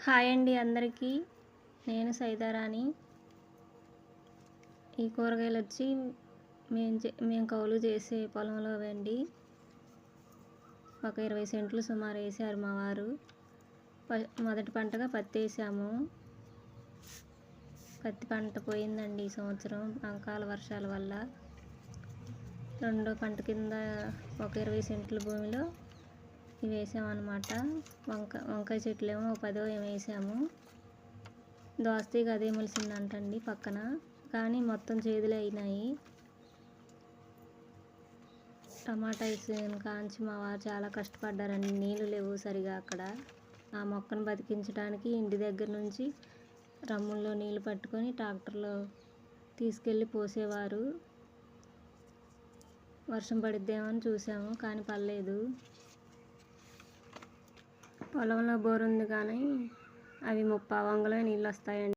Hi అండి అందరికీ. నేను సైదారాణి. ఈ కూరగాయలు వచ్చి మేము కౌలు చేసే పొలంలో వెండి ఒక 20 సెంట్లు సుమారు వేసారు మా వారు. మొదటి పంటగా పత్తి వేసాము. పత్తి పంట పోయిందండి ఈ సంవత్సరం అకాల వర్షాల వల్ల. రెండో పంట కింద ఒక 20 సెంట్ల భూమిలో ఇవి వేసామన్నమాట. వంకాయ చెట్లు ఏమో 10 ఏమో వేసాము. దోసతీగ అదే మొలిసిందంటండి పక్కన, కానీ మొత్తం చేదులే అయినాయి. టమాటా వేసిన కాంచి మా వారు చాలా కష్టపడ్డారండి. నీళ్ళు లేవు సరిగా అక్కడ. ఆ మొక్కను బతికించడానికి ఇంటి దగ్గర నుంచి రమ్ముల్లో నీళ్ళు పట్టుకొని ట్రాక్టర్లో తీసుకెళ్ళి పోసేవారు. వర్షం పడిద్దేమో అని చూసాము, కానీ పడలేదు. పొలంలో బోర్ ఉంది కానీ అవి 30 వంగలే నీళ్ళు వస్తాయండి.